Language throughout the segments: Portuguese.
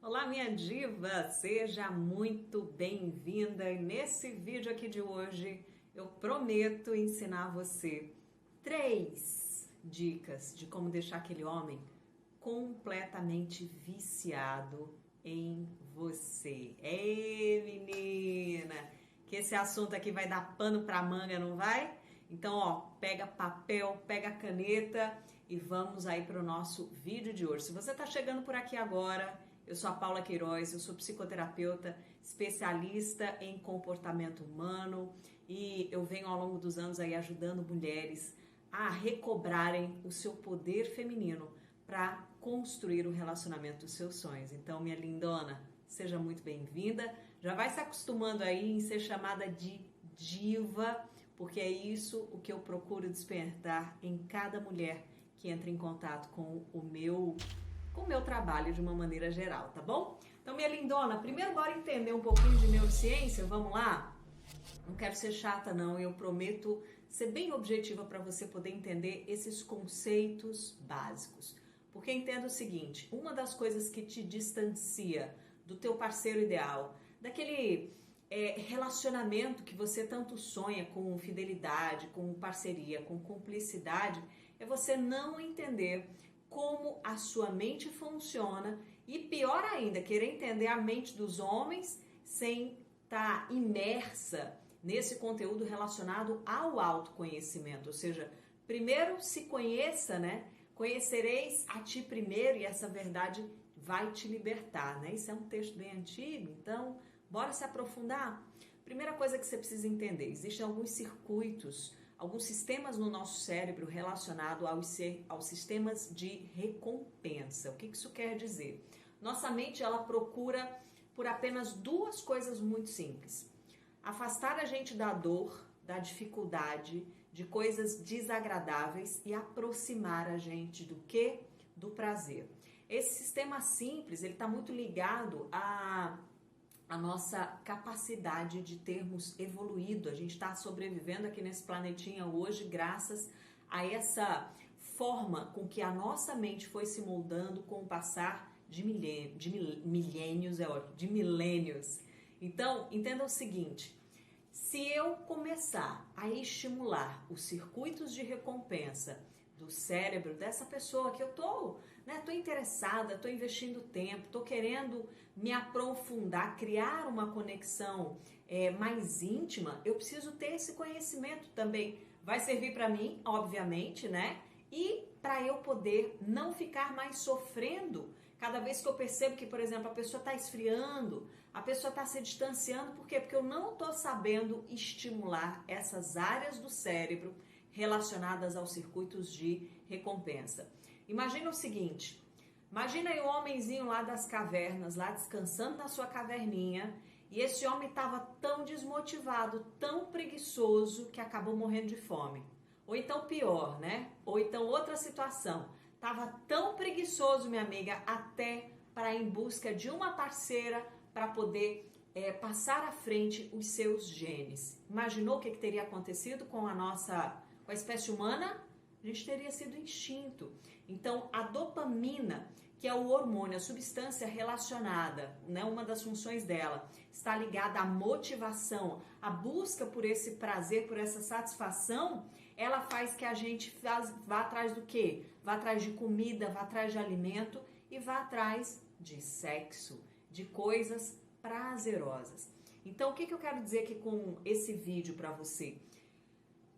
Olá, minha diva! Seja muito bem-vinda e nesse vídeo aqui de hoje eu prometo ensinar você 3 dicas de como deixar aquele homem completamente viciado em você. Ei, menina! Que esse assunto aqui vai dar pano pra manga, não vai? Então, ó, pega papel, pega caneta e vamos aí para o nosso vídeo de hoje. Se você está chegando por aqui agora, eu sou a Paula Queiroz, eu sou psicoterapeuta, especialista em comportamento humano e eu venho ao longo dos anos aí ajudando mulheres a recobrarem o seu poder feminino para construir o relacionamento dos seus sonhos. Então, minha lindona, seja muito bem-vinda. Já vai se acostumando aí em ser chamada de diva, porque é isso o que eu procuro despertar em cada mulher que entra em contato com o meu trabalho de uma maneira geral, tá bom? Então, minha lindona, primeiro bora entender um pouquinho de neurociência, vamos lá? Não quero ser chata não, eu prometo ser bem objetiva para você poder entender esses conceitos básicos. Porque entenda o seguinte, uma das coisas que te distancia do teu parceiro ideal, daquele relacionamento que você tanto sonha com fidelidade, com parceria, com cumplicidade, é você não entender como a sua mente funciona e, pior ainda, querer entender a mente dos homens sem estar imersa nesse conteúdo relacionado ao autoconhecimento. Ou seja, primeiro se conheça, né? Conhecereis a ti primeiro e essa verdade vai te libertar, né? Isso é um texto bem antigo, então bora se aprofundar? Primeira coisa que você precisa entender, existem alguns circuitos, alguns sistemas no nosso cérebro relacionados aos sistemas de recompensa. O que isso quer dizer? Nossa mente, ela procura por apenas 2 coisas muito simples. Afastar a gente da dor, da dificuldade, de coisas desagradáveis e aproximar a gente do quê? Do prazer. Esse sistema simples, ele está muito ligado a nossa capacidade de termos evoluído. A gente está sobrevivendo aqui nesse planetinha hoje graças a essa forma com que a nossa mente foi se moldando com o passar de milênios. Então, entenda o seguinte, se eu começar a estimular os circuitos de recompensa do cérebro dessa pessoa que eu tô interessada, tô investindo tempo, tô querendo me aprofundar, criar uma conexão mais íntima, eu preciso ter esse conhecimento também. Vai servir para mim, obviamente, né? E para eu poder não ficar mais sofrendo cada vez que eu percebo que, por exemplo, a pessoa está esfriando, a pessoa está se distanciando. Por quê? Porque eu não estou sabendo estimular essas áreas do cérebro relacionadas aos circuitos de recompensa. Imagina o seguinte, imagina aí o homenzinho lá das cavernas, lá descansando na sua caverninha, e esse homem estava tão desmotivado, tão preguiçoso, que acabou morrendo de fome. Ou então pior, né? Ou então outra situação, estava tão preguiçoso, minha amiga, até para ir em busca de uma parceira para poder passar à frente os seus genes. Imaginou o que teria acontecido com a espécie humana? A gente teria sido extinto. Então, a dopamina, que é o hormônio, a substância relacionada, né, uma das funções dela, está ligada à motivação, à busca por esse prazer, por essa satisfação, ela faz que a gente vá atrás do quê? Vá atrás de comida, vá atrás de alimento e vá atrás de sexo, de coisas prazerosas. Então, o que eu quero dizer aqui com esse vídeo para você?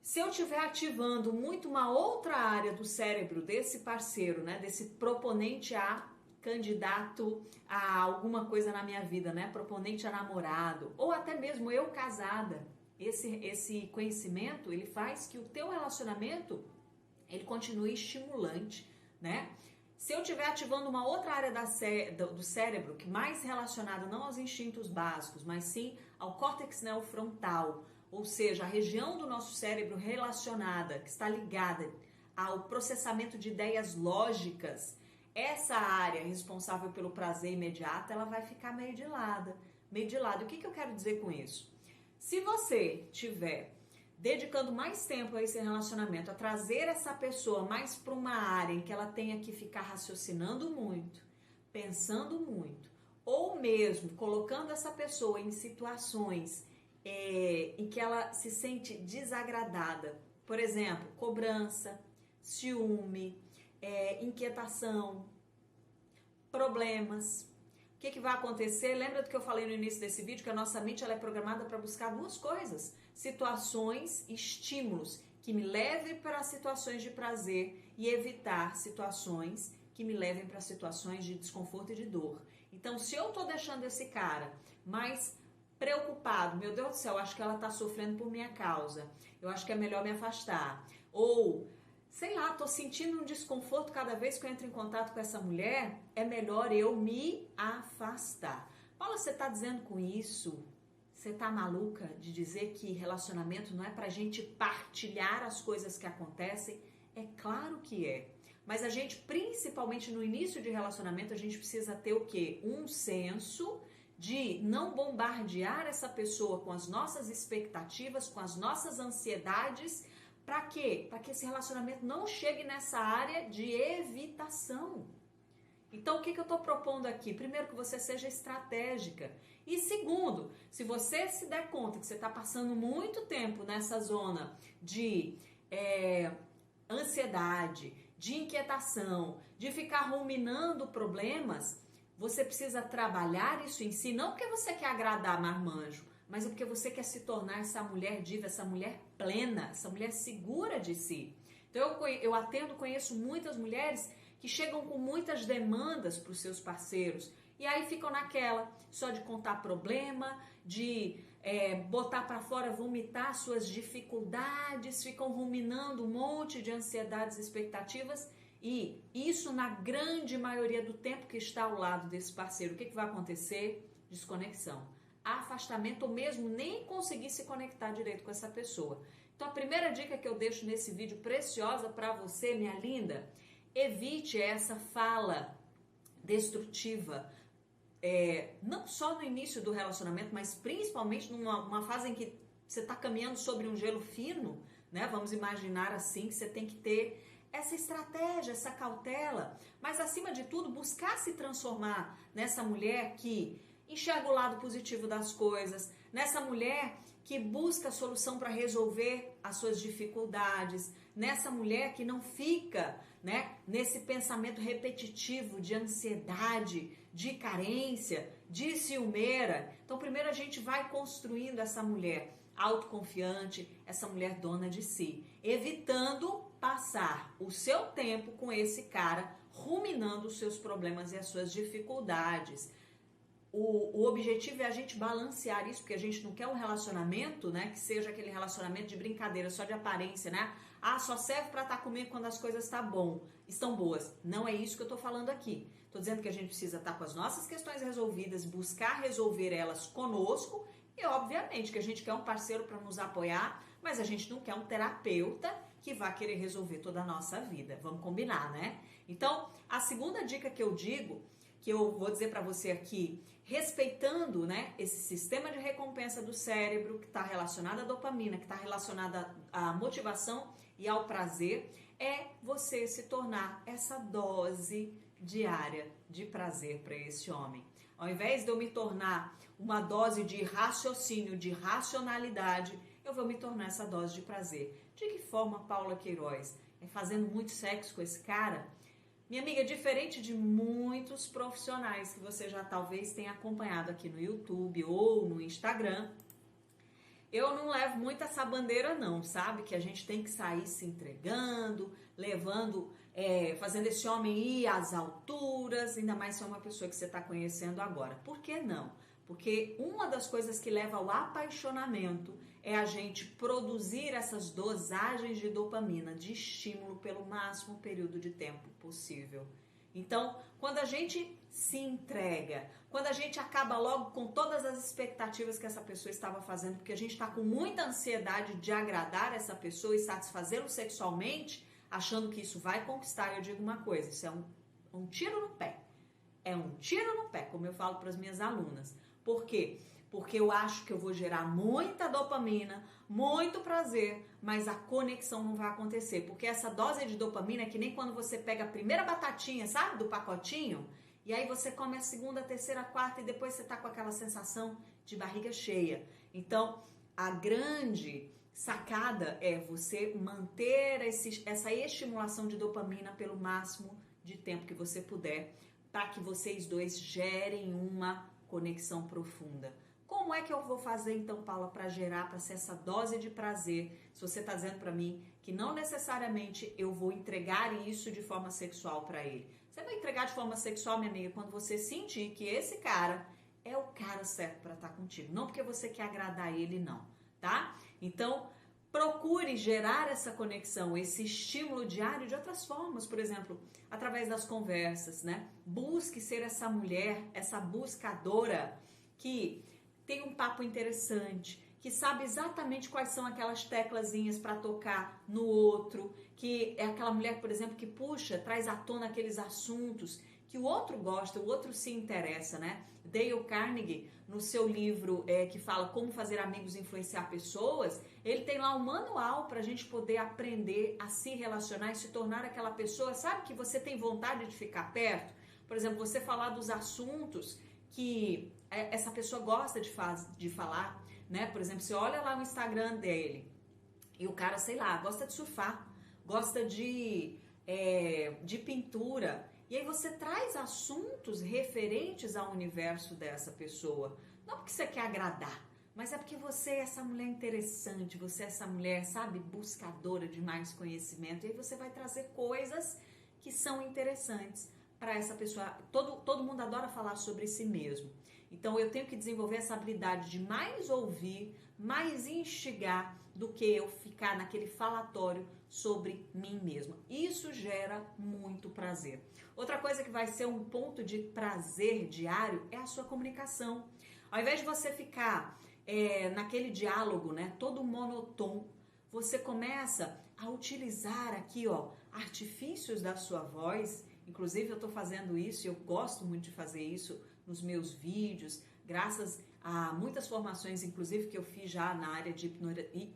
Se eu estiver ativando muito uma outra área do cérebro desse parceiro, né, desse proponente a candidato a alguma coisa na minha vida, né, proponente a namorado, ou até mesmo eu casada, esse conhecimento, ele faz que o teu relacionamento, ele continue estimulante, né? Se eu estiver ativando uma outra área do cérebro, que mais relacionada não aos instintos básicos, mas sim ao córtex neofrontal, ou seja, a região do nosso cérebro relacionada, que está ligada ao processamento de ideias lógicas, essa área responsável pelo prazer imediato, ela vai ficar meio de lado. O que eu quero dizer com isso? Se você tiver dedicando mais tempo a esse relacionamento, a trazer essa pessoa mais para uma área em que ela tenha que ficar raciocinando muito, pensando muito, ou mesmo colocando essa pessoa em situações em que ela se sente desagradada. Por exemplo, cobrança, ciúme, inquietação, problemas. O que vai acontecer? Lembra do que eu falei no início desse vídeo, que a nossa mente ela é programada para buscar duas coisas: situações, estímulos que me levem para situações de prazer e evitar situações que me levem para situações de desconforto e de dor. Então, se eu tô deixando esse cara mais preocupado, meu Deus do céu, acho que ela tá sofrendo por minha causa, eu acho que é melhor me afastar. Ou, sei lá, tô sentindo um desconforto cada vez que eu entro em contato com essa mulher, é melhor eu me afastar. Paula, você tá dizendo com isso? Você tá maluca de dizer que relacionamento não é pra gente partilhar as coisas que acontecem? É claro que é. Mas a gente, principalmente no início de relacionamento, a gente precisa ter o quê? Um senso de não bombardear essa pessoa com as nossas expectativas, com as nossas ansiedades. Para quê? Para que esse relacionamento não chegue nessa área de evitação. Então, o que eu estou propondo aqui? Primeiro, que você seja estratégica. E segundo, se você se der conta que você está passando muito tempo nessa zona de ansiedade, de inquietação, de ficar ruminando problemas, você precisa trabalhar isso em si, não porque você quer agradar marmanjo, mas é porque você quer se tornar essa mulher diva, essa mulher plena, essa mulher segura de si. Então eu conheço muitas mulheres que chegam com muitas demandas para os seus parceiros e aí ficam naquela, só de contar problema, de botar para fora, vomitar suas dificuldades, ficam ruminando um monte de ansiedades e expectativas. E isso na grande maioria do tempo que está ao lado desse parceiro, o que vai acontecer? Desconexão, afastamento ou mesmo nem conseguir se conectar direito com essa pessoa. Então a primeira dica que eu deixo nesse vídeo preciosa para você, minha linda, evite essa fala destrutiva, não só no início do relacionamento, mas principalmente numa fase em que você está caminhando sobre um gelo fino, né? Vamos imaginar assim, que você tem que ter essa estratégia, essa cautela, mas acima de tudo buscar se transformar nessa mulher que enxerga o lado positivo das coisas, nessa mulher que busca a solução para resolver as suas dificuldades, nessa mulher que não fica, né, nesse pensamento repetitivo de ansiedade, de carência, de ciumeira. Então primeiro a gente vai construindo essa mulher autoconfiante, essa mulher dona de si, evitando passar o seu tempo com esse cara ruminando os seus problemas e as suas dificuldades. O objetivo é a gente balancear isso, porque a gente não quer um relacionamento, né, que seja aquele relacionamento de brincadeira, só de aparência, né? Ah, só serve para estar comigo quando as coisas estão boas. Não é isso que eu tô falando aqui. Tô dizendo que a gente precisa estar com as nossas questões resolvidas, buscar resolver elas conosco e, obviamente, que a gente quer um parceiro para nos apoiar, mas a gente não quer um terapeuta que vai querer resolver toda a nossa vida. Vamos combinar, né? Então, a segunda dica que eu digo, que eu vou dizer para você aqui, respeitando, né, esse sistema de recompensa do cérebro que está relacionado à dopamina, que está relacionado à motivação e ao prazer, é você se tornar essa dose diária de prazer para esse homem. Ao invés de eu me tornar uma dose de raciocínio, de racionalidade, eu vou me tornar essa dose de prazer. De que forma, Paula Queiroz? É fazendo muito sexo com esse cara? Minha amiga, diferente de muitos profissionais que você já talvez tenha acompanhado aqui no YouTube ou no Instagram, eu não levo muito essa bandeira não, sabe? Que a gente tem que sair se entregando, levando, fazendo esse homem ir às alturas, ainda mais se é uma pessoa que você está conhecendo agora. Por que não? Porque uma das coisas que leva ao apaixonamento é a gente produzir essas dosagens de dopamina, de estímulo pelo máximo período de tempo possível. Então, quando a gente se entrega, quando a gente acaba logo com todas as expectativas que essa pessoa estava fazendo, porque a gente está com muita ansiedade de agradar essa pessoa e satisfazê-lo sexualmente, achando que isso vai conquistar, eu digo uma coisa, isso é um tiro no pé. É um tiro no pé, como eu falo para as minhas alunas. Por quê? Porque eu acho que eu vou gerar muita dopamina, muito prazer, mas a conexão não vai acontecer. Porque essa dose de dopamina é que nem quando você pega a primeira batatinha, sabe, do pacotinho, E aí você come a segunda, a terceira, a quarta e depois você tá com aquela sensação de barriga cheia. Então, a grande sacada é você manter essa estimulação de dopamina pelo máximo de tempo que você puder, para que vocês dois gerem uma conexão profunda. Como é que eu vou fazer então, Paula, para gerar, para ser essa dose de prazer? Se você está dizendo para mim que não necessariamente eu vou entregar isso de forma sexual para ele. Você vai entregar de forma sexual, minha amiga, quando você sentir que esse cara é o cara certo para estar contigo. Não porque você quer agradar ele, não, tá? Então, procure gerar essa conexão, esse estímulo diário de outras formas, por exemplo, através das conversas, né? Busque ser essa mulher, essa buscadora que tem um papo interessante, que sabe exatamente quais são aquelas teclazinhas para tocar no outro, que é aquela mulher, por exemplo, que puxa, traz à tona aqueles assuntos que o outro gosta, o outro se interessa, né? Dale Carnegie, no seu livro que fala Como Fazer Amigos e Influenciar Pessoas, ele tem lá um manual para a gente poder aprender a se relacionar e se tornar aquela pessoa, sabe, que você tem vontade de ficar perto? Por exemplo, você falar dos assuntos que essa pessoa gosta de falar, né? Por exemplo, você olha lá o Instagram dele e o cara, sei lá, gosta de surfar, gosta de pintura. E aí você traz assuntos referentes ao universo dessa pessoa. Não porque você quer agradar, mas é porque você é essa mulher interessante, você é essa mulher, sabe, buscadora de mais conhecimento. E aí você vai trazer coisas que são interessantes para essa pessoa. Todo mundo adora falar sobre si mesmo. Então eu tenho que desenvolver essa habilidade de mais ouvir, mais instigar do que eu ficar naquele falatório sobre mim mesma. Isso gera muito prazer. Outra coisa que vai ser um ponto de prazer diário é a sua comunicação. Ao invés de você ficar naquele diálogo, né, todo monotônico, você começa a utilizar aqui, ó, artifícios da sua voz. Inclusive eu estou fazendo isso e eu gosto muito de fazer isso nos meus vídeos, graças a muitas formações, inclusive que eu fiz já na área de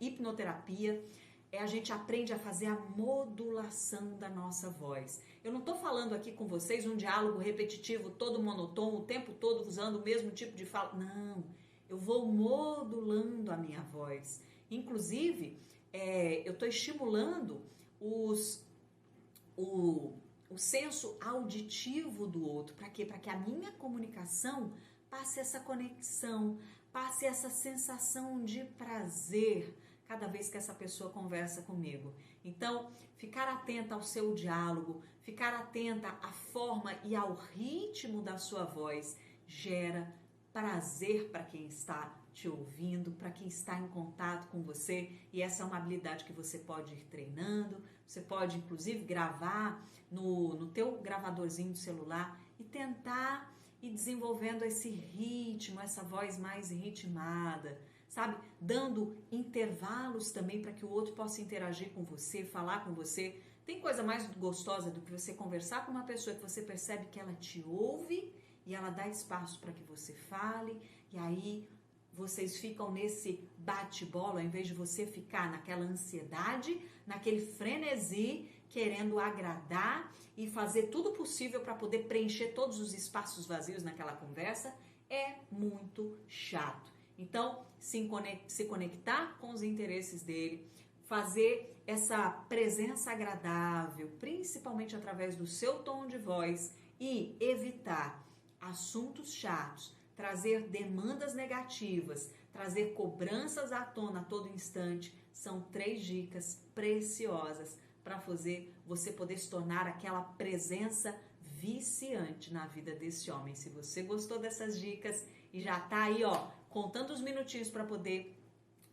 hipnoterapia. A gente aprende a fazer a modulação da nossa voz. Eu não estou falando aqui com vocês um diálogo repetitivo, todo monotônico, o tempo todo usando o mesmo tipo de fala. Não, eu vou modulando a minha voz. Inclusive, eu estou estimulando o senso auditivo do outro. Para quê? Para que a minha comunicação passe essa conexão, passe essa sensação de prazer cada vez que essa pessoa conversa comigo. Então, ficar atenta ao seu diálogo, ficar atenta à forma e ao ritmo da sua voz gera prazer para quem está te ouvindo, para quem está em contato com você, e essa é uma habilidade que você pode ir treinando. Você pode inclusive gravar no teu gravadorzinho do celular e tentar ir desenvolvendo esse ritmo, essa voz mais ritmada, sabe? Dando intervalos também para que o outro possa interagir com você, falar com você. Tem coisa mais gostosa do que você conversar com uma pessoa que você percebe que ela te ouve e ela dá espaço para que você fale, e aí vocês ficam nesse bate-bola, ao invés de você ficar naquela ansiedade, naquele frenesi, querendo agradar e fazer tudo possível para poder preencher todos os espaços vazios naquela conversa, é muito chato. Então, se conectar com os interesses dele, fazer essa presença agradável, principalmente através do seu tom de voz, e evitar assuntos chatos, trazer demandas negativas, trazer cobranças à tona a todo instante, são 3 dicas preciosas para fazer você poder se tornar aquela presença viciante na vida desse homem. Se você gostou dessas dicas e já tá aí, ó, contando os minutinhos para poder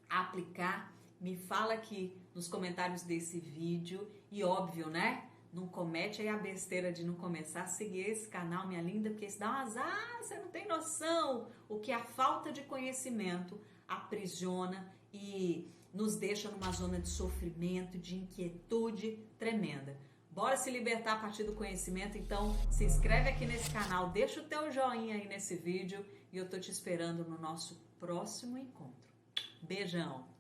aplicar, me fala aqui nos comentários desse vídeo. E óbvio, né? Não comete aí a besteira de não começar a seguir esse canal, minha linda, porque isso dá um azar, você não tem noção o que a falta de conhecimento aprisiona e nos deixa numa zona de sofrimento, de inquietude tremenda. Bora se libertar a partir do conhecimento, então se inscreve aqui nesse canal, deixa o teu joinha aí nesse vídeo e eu tô te esperando no nosso próximo encontro. Beijão!